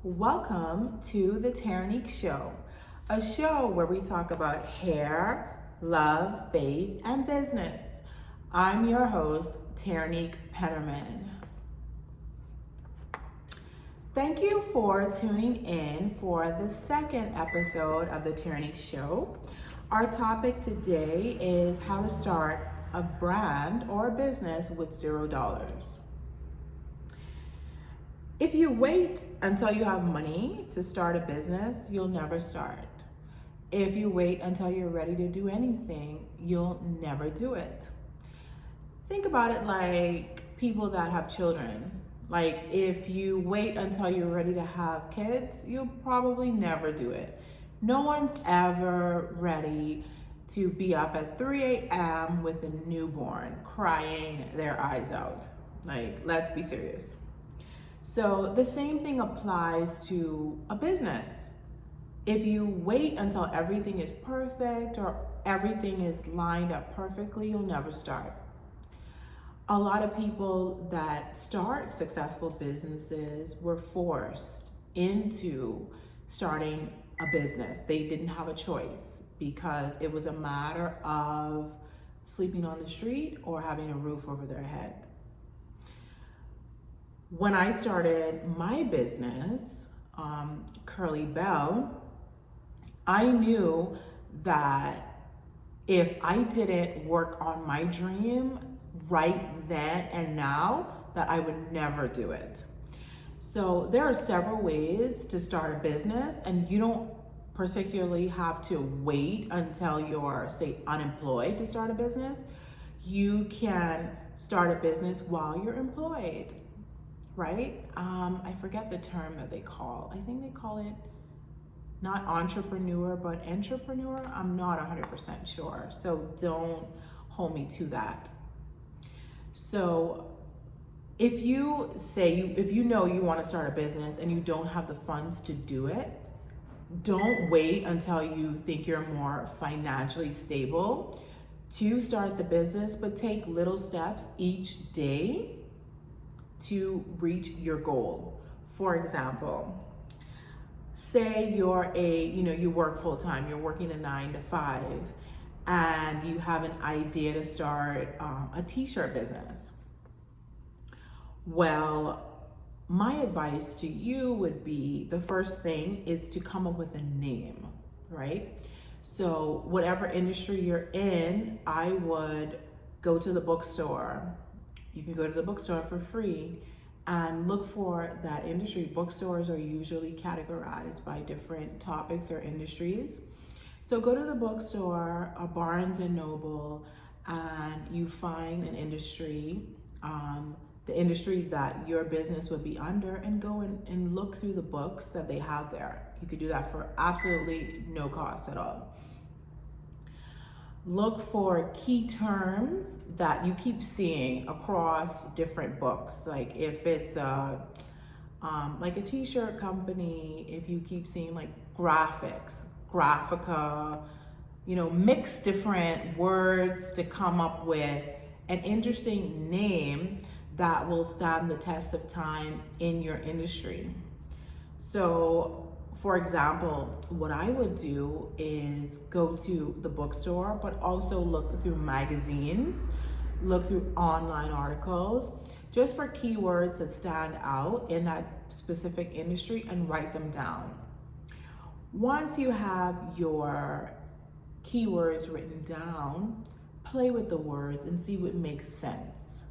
Welcome to the Terrinique Show, a show where we talk about hair, love, faith, and business. I'm your host, Terrinique Pennerman. Thank you for tuning in for the second episode of the Terrinique Show. Our topic today is how to start a brand or a business with $0. If you wait until you have money to start a business, you'll never start. If you wait until you're ready to do anything, you'll never do it. Think about it like people that have children. Like if you wait until you're ready to have kids, you'll probably never do it. No one's ever ready to be up at 3 a.m. with a newborn crying their eyes out. Like, let's be serious. So the same thing applies to a business. If you wait until everything is perfect or everything is lined up perfectly, you'll never start. A lot of people that start successful businesses were forced into starting a business. They didn't have a choice because it was a matter of sleeping on the street or having a roof over their head. When I started my business, Kurlee Belle, I knew that if I didn't work on my dream right then and now, that I would never do it. So there are several ways to start a business, and you don't particularly have to wait until you're, say, unemployed to start a business. You can start a business while you're employed. Right? I forget the term that they call. I think they call it not entrepreneur, but entrepreneur. I'm not 100% sure. So don't hold me to that. So if you know you want to start a business and you don't have the funds to do it, don't wait until you think you're more financially stable to start the business, but take little steps each day to reach your goal. For example, say you work full time, you're working a 9 to 5, and you have an idea to start a t-shirt business. Well, my advice to you would be, the first thing is to come up with a name, right? So whatever industry you're in, I would go to the bookstore. You can go to the bookstore for free and look for that industry. Bookstores are usually categorized by different topics or industries. So go to the bookstore, a Barnes and Noble, and you find an industry, the industry that your business would be under, and go and look through the books that they have there. You could do that for absolutely no cost at all. Look for key terms that you keep seeing across different books. Like if it's like a t-shirt company, if you keep seeing like graphics, graphica, mix different words to come up with an interesting name that will stand the test of time in your industry. So for example, what I would do is go to the bookstore, but also look through magazines, look through online articles, just for keywords that stand out in that specific industry, and write them down. Once you have your keywords written down, play with the words and see what makes sense.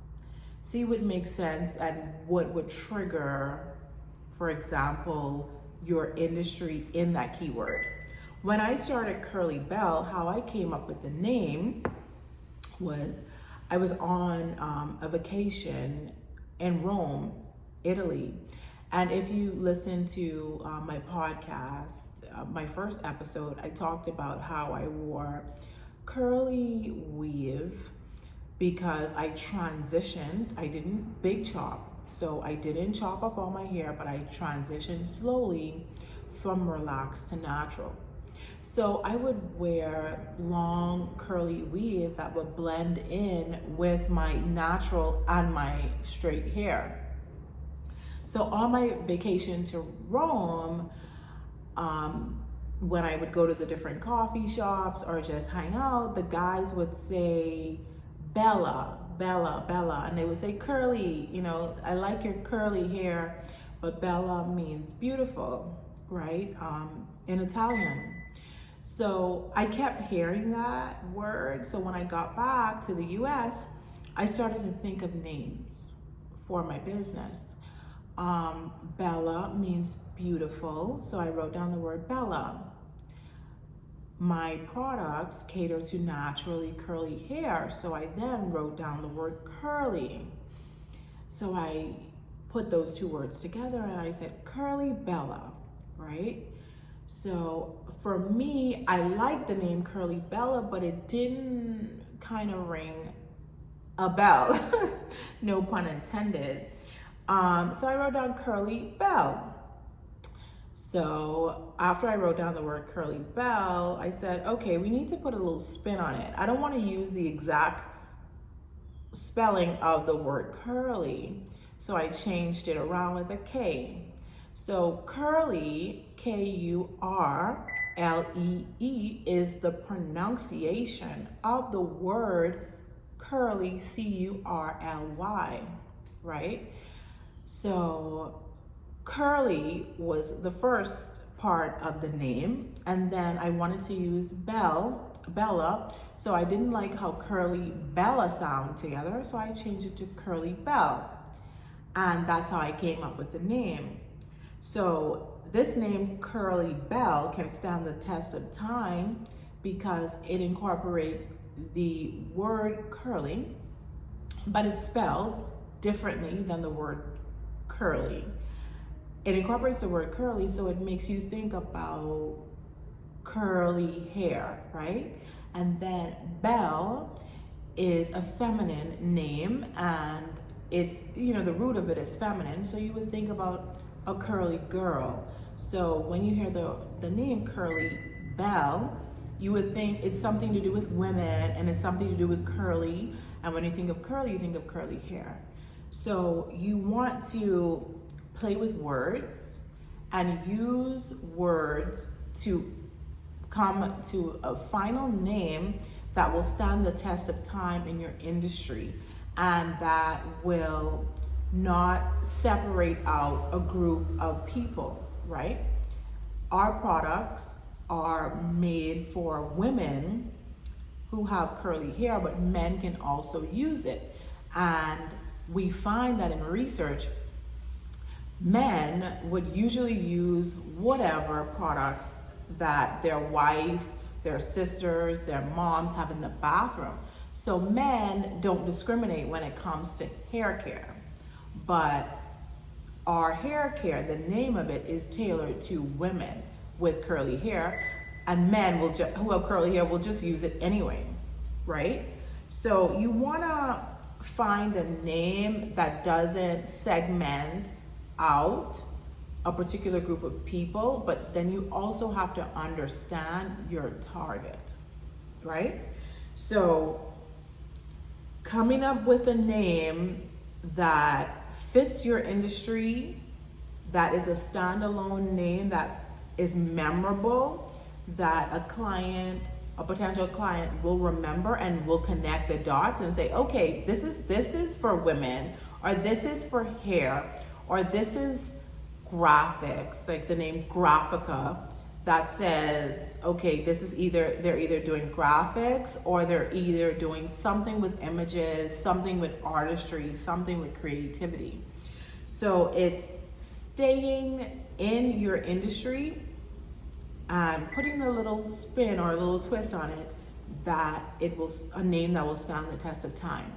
See what makes sense and what would trigger, for example, your industry in that keyword. When I started Kurlee Belle, how I came up with the name was I was on a vacation in Rome, Italy. And if you listen to my podcast, my first episode, I talked about how I wore curly weave because I transitioned. I didn't big chop. So I didn't chop up all my hair, but I transitioned slowly from relaxed to natural. So I would wear long curly weave that would blend in with my natural and my straight hair. So on my vacation to Rome, when I would go to the different coffee shops or just hang out, the guys would say Bella, Bella, Bella, and they would say curly, you know, I like your curly hair, but Bella means beautiful, right? In Italian. So I kept hearing that word. So when I got back to the US, I started to think of names for my business. Bella means beautiful, so I wrote down the word Bella. My products cater to naturally curly hair, so I then wrote down the word curly. So I put those two words together and I said Kurlee Belle, right? So for me, I like the name Kurlee Belle, but it didn't kind of ring a bell, no pun intended. So I wrote down Kurlee Belle. So after I wrote down the word Kurlee Belle, I said, okay, we need to put a little spin on it. I don't want to use the exact spelling of the word curly, so I changed it around with a K. So curly, Kurlee, is the pronunciation of the word curly, Curly, right? So Kurlee was the first part of the name, and then I wanted to use Bella, so I didn't like how Kurlee Bella sound together, so I changed it to Kurlee Belle, and that's how I came up with the name. So this name Kurlee Belle can stand the test of time because it incorporates the word curly, but it's spelled differently than the word curly. It incorporates the word curly, so it makes you think about curly hair, right? And then Belle is a feminine name, and it's, you know, the root of it is feminine, so you would think about a curly girl. So when you hear the name Kurlee Belle, you would think it's something to do with women and it's something to do with curly, and when you think of curly, you think of curly hair. So you want to play with words and use words to come to a final name that will stand the test of time in your industry and that will not separate out a group of people, right? Our products are made for women who have curly hair, but men can also use it. And we find that in research, men would usually use whatever products that their wife, their sisters, their moms have in the bathroom. So men don't discriminate when it comes to hair care. But our hair care, the name of it is tailored to women with curly hair, and men will who have curly hair will just use it anyway, right? So you wanna find a name that doesn't segment out a particular group of people, but then you also have to understand your target, right? So coming up with a name that fits your industry, that is a standalone name, that is memorable, that a potential client will remember and will connect the dots and say, okay, this is for women, or this is for hair, or this is graphics, like the name Graphica, that says, okay, this is they're either doing graphics or they're either doing something with images, something with artistry, something with creativity. So it's staying in your industry and putting a little spin or a little twist on it, that it will, a name that will stand the test of time.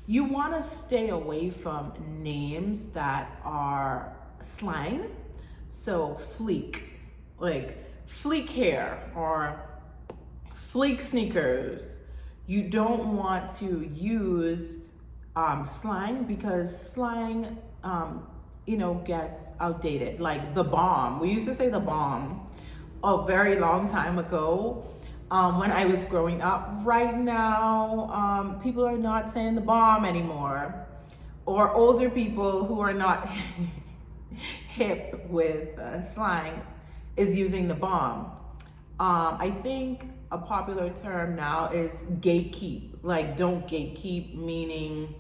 You want to stay away from names that are slang. So fleek, like fleek hair or fleek sneakers. You don't want to use slang, because slang gets outdated. Like the bomb, we used to say the bomb a very long time ago when I was growing up. Right now, people are not saying the bomb anymore, or older people who are not hip with slang, is using the bomb. I think a popular term now is gatekeep. Like, don't gatekeep, meaning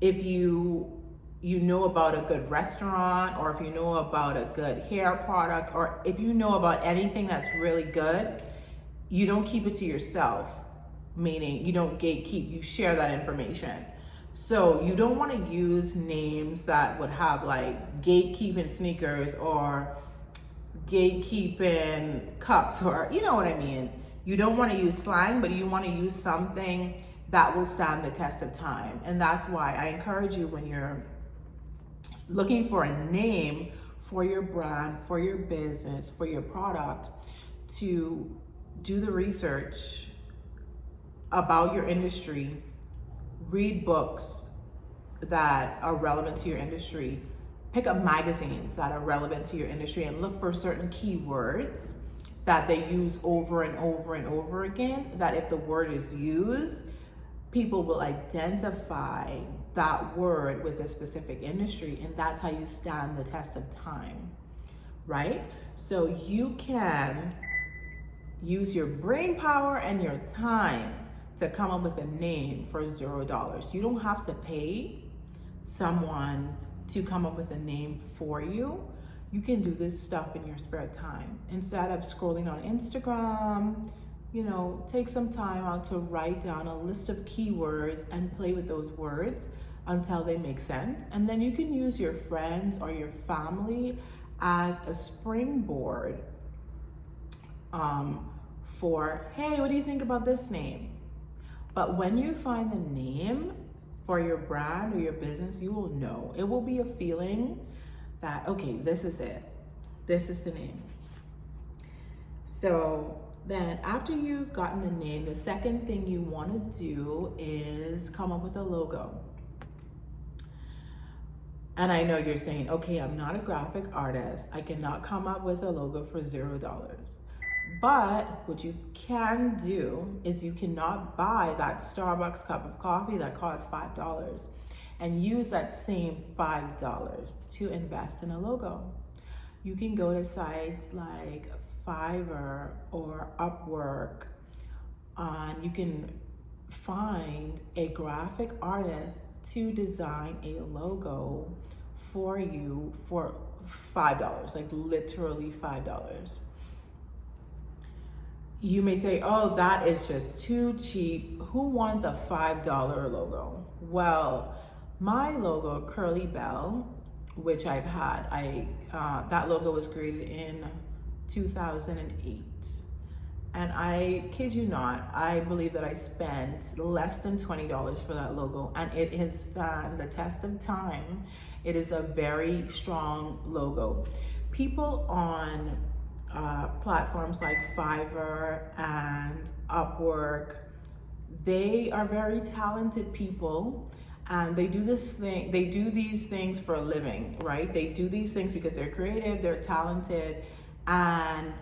if you know about a good restaurant, or if you know about a good hair product, or if you know about anything that's really good, you don't keep it to yourself, meaning you don't gatekeep, you share that information. So you don't want to use names that would have like gatekeeping sneakers or gatekeeping cups, or you know what I mean. You don't want to use slang, but you want to use something that will stand the test of time. And that's why I encourage you, when you're looking for a name for your brand, for your business, for your product, to do the research about your industry, read books that are relevant to your industry, pick up magazines that are relevant to your industry, and look for certain keywords that they use over and over and over again, that if the word is used, people will identify that word with a specific industry, and that's how you stand the test of time, right? So you can use your brain power and your time to come up with a name for $0. You don't have to pay someone to come up with a name for you. You can do this stuff in your spare time. Instead of scrolling on Instagram, take some time out to write down a list of keywords and play with those words until they make sense. And then you can use your friends or your family as a springboard for, hey, what do you think about this name? But when you find the name for your brand or your business, you will know. It will be a feeling that, okay, this is it. This is the name. So then after you've gotten the name, the second thing you want to do is come up with a logo. And I know you're saying, okay, I'm not a graphic artist. I cannot come up with a logo for $0. But what you can do is you cannot buy that Starbucks cup of coffee that costs $5 and use that same $5 to invest in a logo. You can go to sites like Fiverr or Upwork, and you can find a graphic artist to design a logo for you for $5, like literally $5. You may say, oh, that is just too cheap. Who wants a $5 logo? Well, my logo, Kurlee Belle, which I've had, that logo was created in 2008. And I kid you not, I believe that I spent less than $20 for that logo, and it has stood the test of time. It is a very strong logo. People on platforms like Fiverr and Upwork, they are very talented people, and they do these things for a living, right? They do these things because they're creative, they're talented, and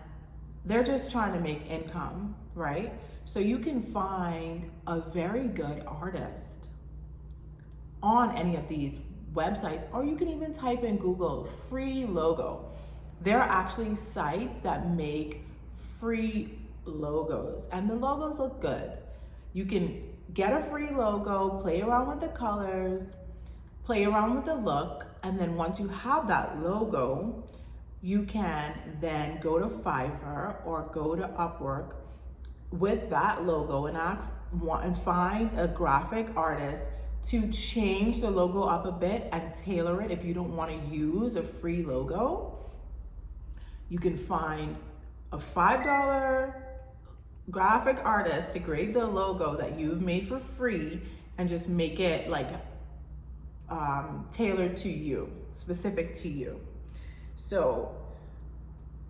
they're just trying to make income, right? So you can find a very good artist on any of these websites, or you can even type in Google free logo. There are actually sites that make free logos, and the logos look good. You can get a free logo, play around with the colors, play around with the look, and then once you have that logo, you can then go to Fiverr or go to Upwork with that logo and find a graphic artist to change the logo up a bit and tailor it. If you don't want to use a free logo, you can find a $5 graphic artist to create the logo that you've made for free and just make it like tailored to you, specific to you. So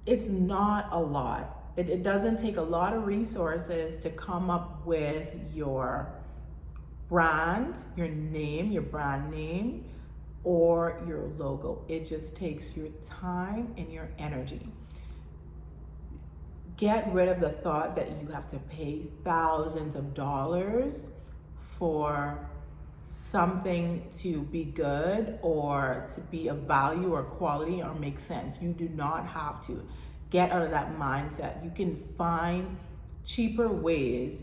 it's not a lot. It doesn't take a lot of resources to come up with your brand, your name, your brand name, or your logo. It just takes your time and your energy. Get rid of the thought that you have to pay thousands of dollars for something to be good or to be of value or quality or make sense. You do not have to get out of that mindset. You can find cheaper ways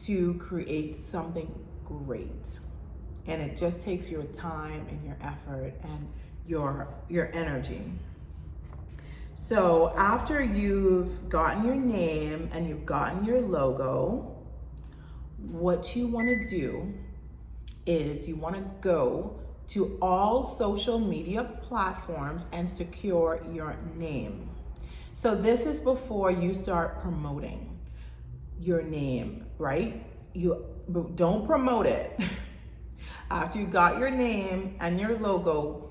to create something great. And it just takes your time and your effort and your energy. So after you've gotten your name and you've gotten your logo, what you want to do is you want to go to all social media platforms and secure your name. So this is before you start promoting your name, right? You don't promote it. After you got your name and your logo,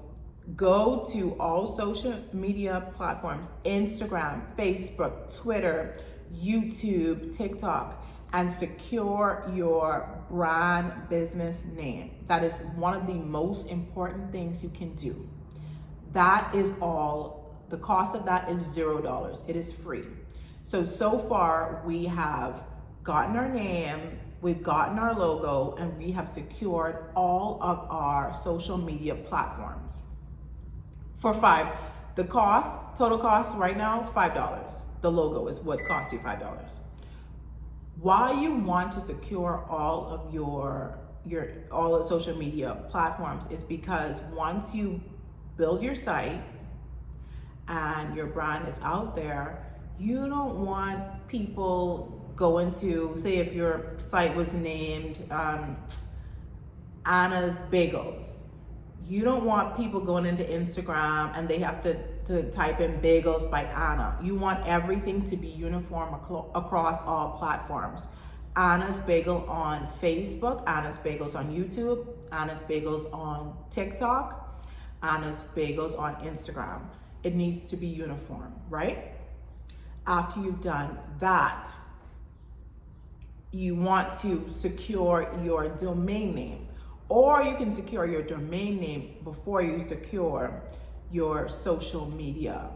go to all social media platforms, Instagram, Facebook, Twitter, YouTube, TikTok, and secure your brand business name. That is one of the most important things you can do. That is all. The cost of that is $0. It is free. So far we have gotten our name, we've gotten our logo, and we have secured all of our social media platforms. For the total cost right now, $5. The logo is what costs you $5. Why you want to secure all of all the social media platforms is because once you build your site and your brand is out there, you don't want people going to, say if your site was named Anna's Bagels, you don't want people going into Instagram and they have to type in bagels by Anna. You want everything to be uniform across all platforms. Anna's Bagel on Facebook, Anna's Bagels on YouTube, Anna's Bagels on TikTok, Anna's Bagels on Instagram. It needs to be uniform, right? After you've done that, you want to secure your domain name. Or you can secure your domain name before you secure your social media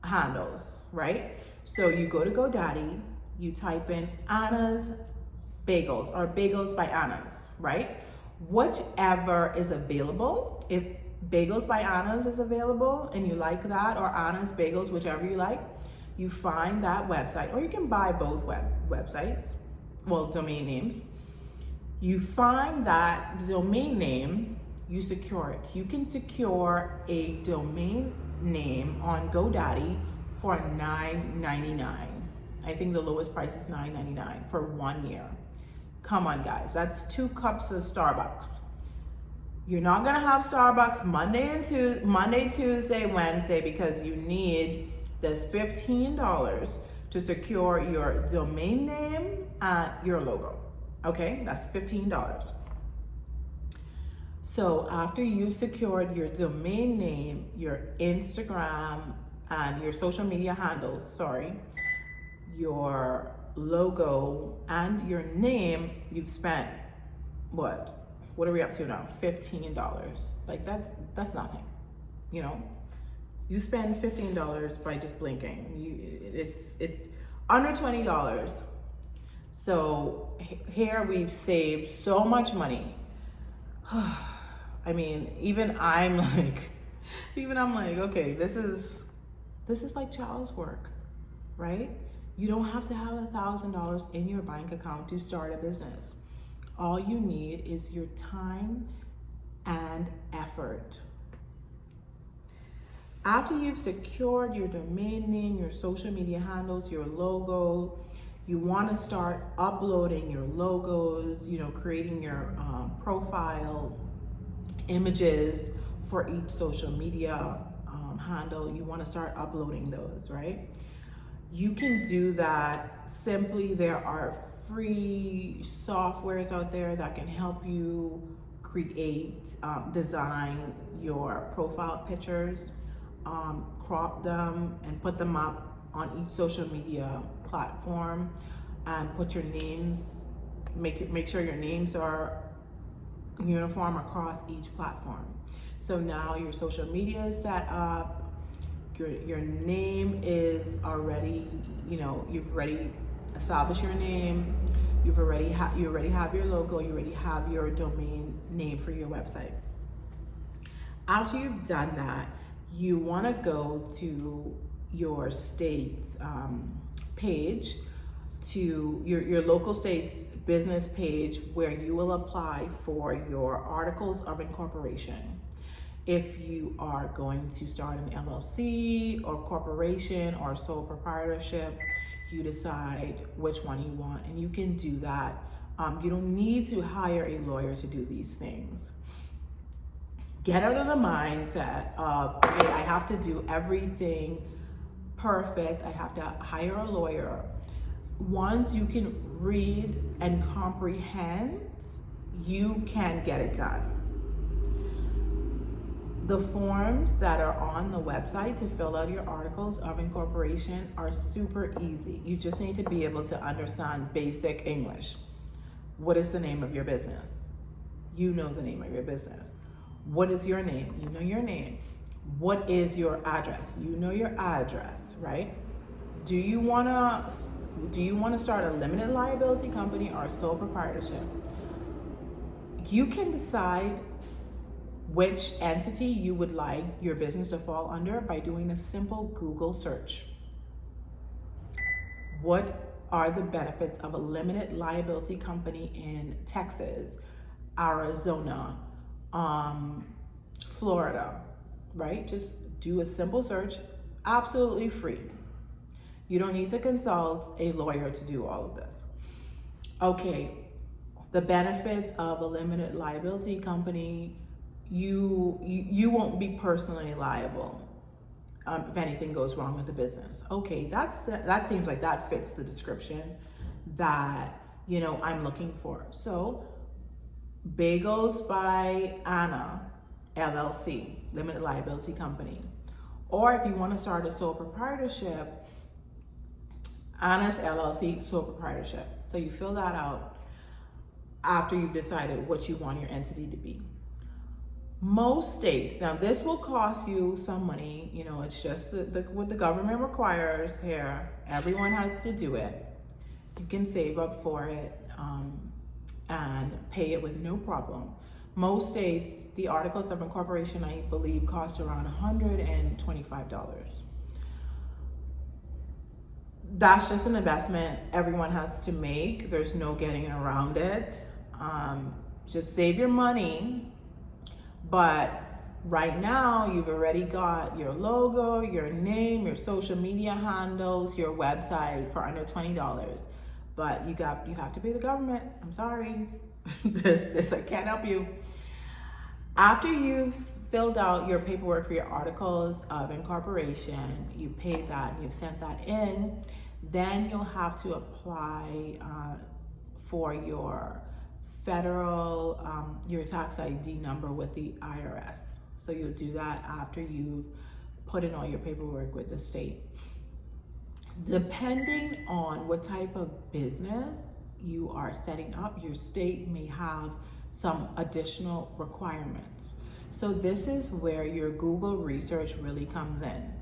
handles, right? So you go to GoDaddy, you type in Anna's Bagels or Bagels by Anna's, right? Whichever is available. If Bagels by Anna's is available and you like that, or Anna's Bagels, whichever you like, you find that website, or you can buy both websites, well, domain names. You find that domain name, you secure it. You can secure a domain name on GoDaddy for $9.99. I think the lowest price is $9.99 for 1 year. Come on, guys, that's 2 cups of Starbucks. You're not gonna have Starbucks Monday, Tuesday, Wednesday, because you need this $15 to secure your domain name and your logo. Okay, that's $15. So after you've secured your domain name, your Instagram and your social media handles, your logo and your name, you've spent what are we up to now? $15. Like that's nothing, you know? You spend $15 by just blinking. It's under $20. So here we've saved so much money. I mean, even I'm like, okay, this is like child's work, right? You don't have to have $1,000 in your bank account to start a business. All you need is your time and effort. After you've secured your domain name, your social media handles, your logo, you want to start uploading your logos, creating your profile images for each social media handle. You want to start uploading those, right? You can do that simply. There are free softwares out there that can help you create, design your profile pictures, crop them and put them up on each social media platform, and put your names, make sure your names are uniform across each platform. So now your social media is set up, your name is already, you've already established your name, you already have your logo, you already have your domain name for your website. After you've done that, you want to go to your state's page, to your local state's business page, where you will apply for your articles of incorporation. If you are going to start an LLC or corporation or sole proprietorship, you decide which one you want, and you can do that. You don't need to hire a lawyer to do these things. Get out of the mindset of, okay, I have to do everything perfect, I have to hire a lawyer. Once you can read and comprehend, you can get it done. The forms that are on the website to fill out your articles of incorporation are super easy. You just need to be able to understand basic English. What is the name of your business? You know the name of your business. What is your name? You know your name. What is your address? You know your address, right? Do you wanna start a limited liability company or a sole proprietorship? You can decide which entity you would like your business to fall under by doing a simple Google search. What are the benefits of a limited liability company in Texas, Arizona, Florida, right? Just do a simple search, absolutely free. You don't need to consult a lawyer to do all of this. Okay, the benefits of a limited liability company, you won't be personally liable if anything goes wrong with the business. Okay, that seems like that fits the description that I'm looking for. So, Bagels by Anna LLC, limited liability company. Or if you want to start a sole proprietorship, Anna's LLC, sole proprietorship. So you fill that out after you've decided what you want your entity to be. Most states, now this will cost you some money, it's just what the government requires here. Everyone has to do it. You can save up for it and pay it with no problem. Most states, the articles of incorporation, I believe, cost around $125. That's just an investment everyone has to make. There's no getting around it. Just save your money. But right now, you've already got your logo, your name, your social media handles, your website for under $20. But you have to pay the government. I'm sorry. This I can't help you. After you've filled out your paperwork for your articles of incorporation, you paid that and you've sent that in, then you'll have to apply for your federal, your tax ID number with the IRS. So you'll do that after you've put in all your paperwork with the state. Depending on what type of business you are setting up, your state may have some additional requirements. So this is where your Google research really comes in.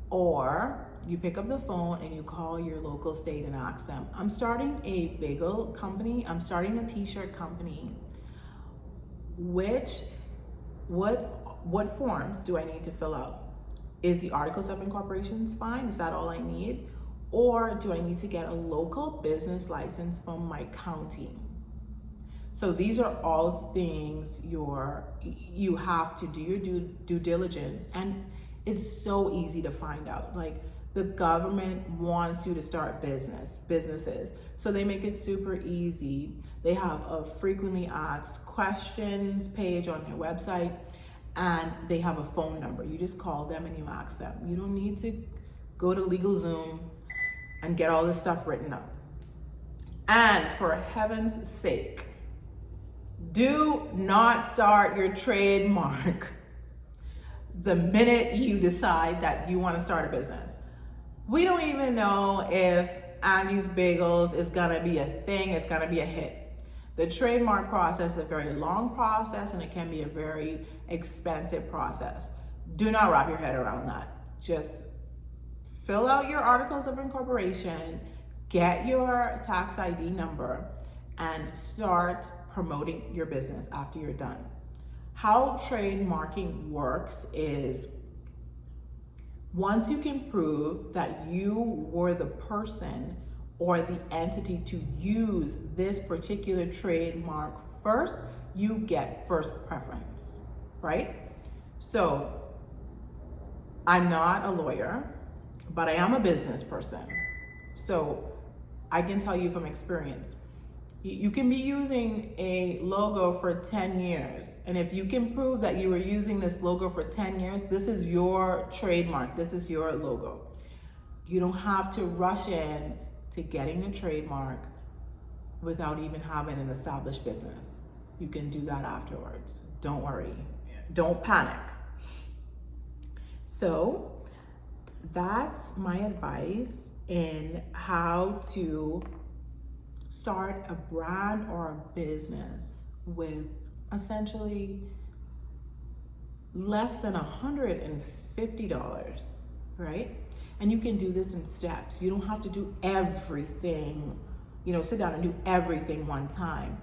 Or you pick up the phone and you call your local state and ask them, I'm starting a bagel company, I'm starting a t-shirt company. What forms do I need to fill out? Is the articles of incorporation fine? Is that all I need? Or do I need to get a local business license from my county? So these are all things you have to do your due diligence, and it's so easy to find out. Like, the government wants you to start businesses, so they make it super easy. They have a frequently asked questions page on their website, and they have a phone number. You just call them and you ask them. You don't need to go to LegalZoom and get all this stuff written up. And for heaven's sake, do not start your trademark the minute you decide that you want to start a business. We don't even know if Angie's Bagels is gonna be a thing, it's gonna be a hit. The trademark process is a very long process, and it can be a very expensive process. Do not wrap your head around that. Just fill out your articles of incorporation, Get your tax ID number and start promoting your business after you're done. How trademarking works is once you can prove that you were the person or the entity to use this particular trademark first, you get first preference, right? So I'm not a lawyer, but I am a business person. So I can tell you from experience, you can be using a logo for 10 years. And if you can prove that you were using this logo for 10 years, this is your trademark, this is your logo. You don't have to rush in to getting the trademark without even having an established business. You can do that afterwards. Don't worry, don't panic. So that's my advice in how to start a brand or a business with essentially less than $150, right? And you can do this in steps. You don't have to do everything, sit down and do everything one time.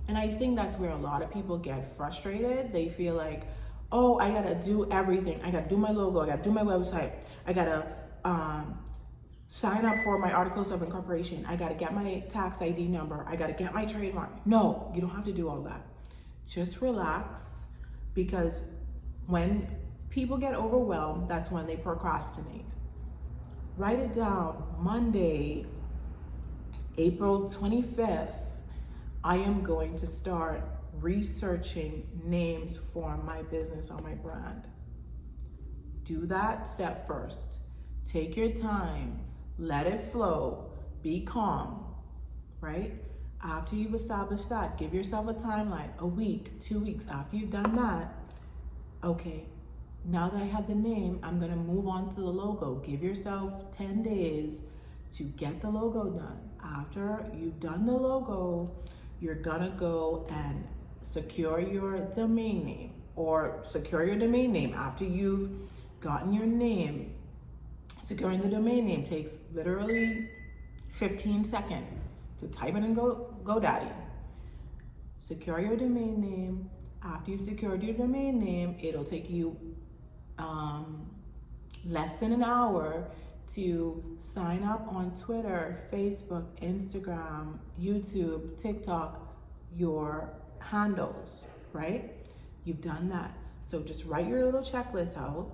And I think that's where a lot of people get frustrated. They feel like, oh, I gotta do everything. I gotta do my logo, I gotta do my website, I gotta sign up for my articles of incorporation, I gotta get my tax ID number, I gotta get my trademark. No, you don't have to do all that. Just relax, because when people get overwhelmed, that's when they procrastinate. Write it down. Monday, April 25th, I am going to start researching names for my business or my brand. Do that step first. Take your time, let it flow, be calm, right? After you've established that, give yourself a timeline, a week, 2 weeks. After you've done that, okay, now that I have the name, I'm gonna move on to the logo. Give yourself 10 days to get the logo done. After you've done the logo, you're gonna go and secure your domain name, or secure your domain name after you've gotten your name. Securing the domain name takes literally 15 seconds to type it in GoDaddy. Secure your domain name. After you've secured your domain name, it'll take you less than an hour to sign up on Twitter, Facebook, Instagram, YouTube, TikTok, your handles, right? You've done that. So just write your little checklist out,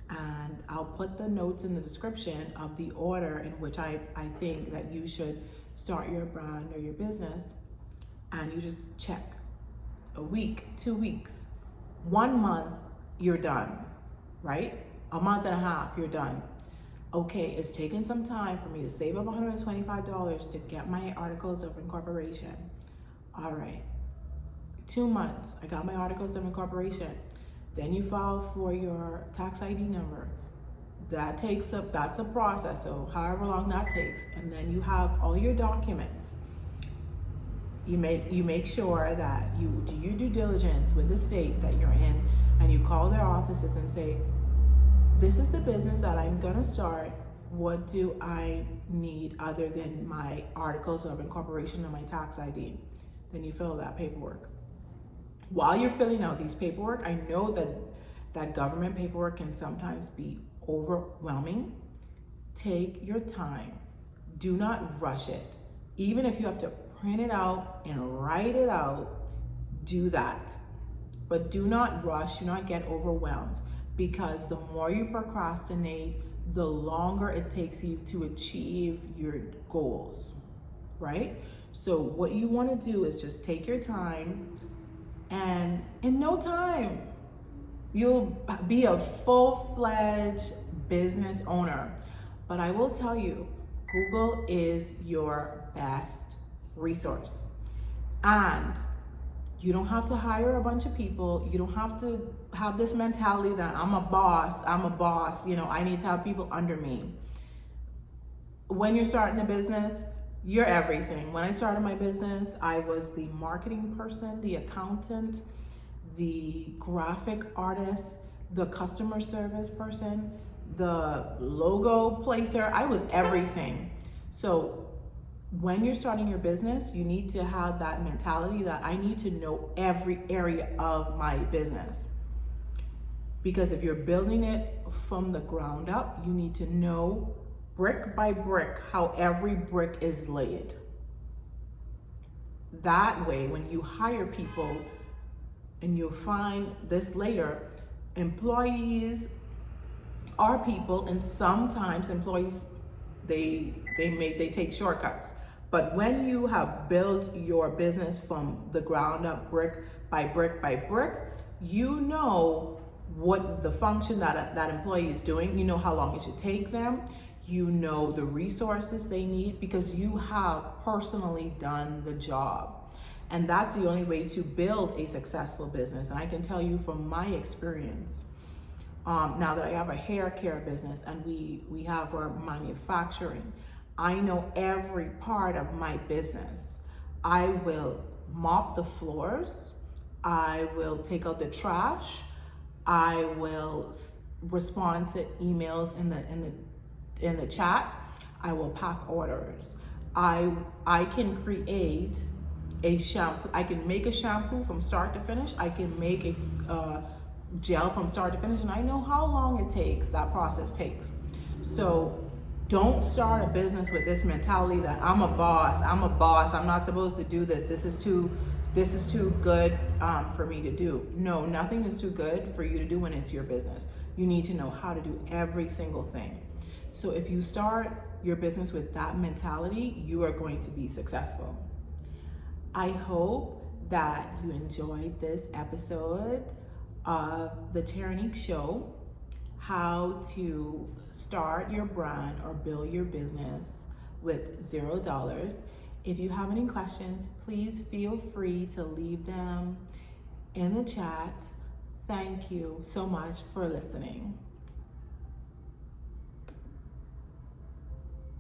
and I'll put the notes in the description of the order in which I think that you should start your brand or your business. And you just check a week, 2 weeks, 1 month, you're done, right? A month and a half, you're done. Okay, it's taken some time for me to save up $125 to get my articles of incorporation. All right, 2 months, I got my articles of incorporation. Then you file for your tax ID number. That's a process, so however long that takes. And then you have all your documents. You make sure that you do your due diligence with the state that you're in, and you call their offices and say, this is the business that I'm gonna start. What do I need other than my articles of incorporation and my tax ID? Then you fill that paperwork. While you're filling out these paperwork, I know that government paperwork can sometimes be overwhelming. Take your time. Do not rush it. Even if you have to print it out and write it out, do that. But do not rush, do not get overwhelmed, because the more you procrastinate, the longer it takes you to achieve your goals, right? So what you want to do is just take your time, and in no time, you'll be a full-fledged business owner. But I will tell you, Google is your best resource. And you don't have to hire a bunch of people. You don't have to have this mentality that I'm a boss, I need to have people under me. When you're starting a business, you're everything. When I started my business, I was the marketing person, the accountant, the graphic artist, the customer service person, the logo placer. I was everything. So when you're starting your business, you need to have that mentality that I need to know every area of my business. Because if you're building it from the ground up, you need to know brick by brick how every brick is laid. That way, when you hire people, and you'll find this later, employees are people, and sometimes employees, they take shortcuts. But when you have built your business from the ground up, brick by brick by brick, you know what the function that employee is doing. You know how long it should take them. You know the resources they need because you have personally done the job. And that's the only way to build a successful business. And I can tell you from my experience, now that I have a hair care business and we have our manufacturing, I know every part of my business. I will mop the floors. I will take out the trash. I will respond to emails in the chat. I will pack orders. I can create a shampoo. I can make a shampoo from start to finish. I can make a gel from start to finish, and I know how long it takes, that process takes. So don't start a business with this mentality that I'm a boss, I'm not supposed to do this, this is too good for me to do. No, nothing is too good for you to do when it's your business. You need to know how to do every single thing. So if you start your business with that mentality, you are going to be successful. I hope that you enjoyed this episode of the Terrinique Show, how to start your brand or build your business with $0. If you have any questions, please feel free to leave them in the chat. Thank you so much for listening.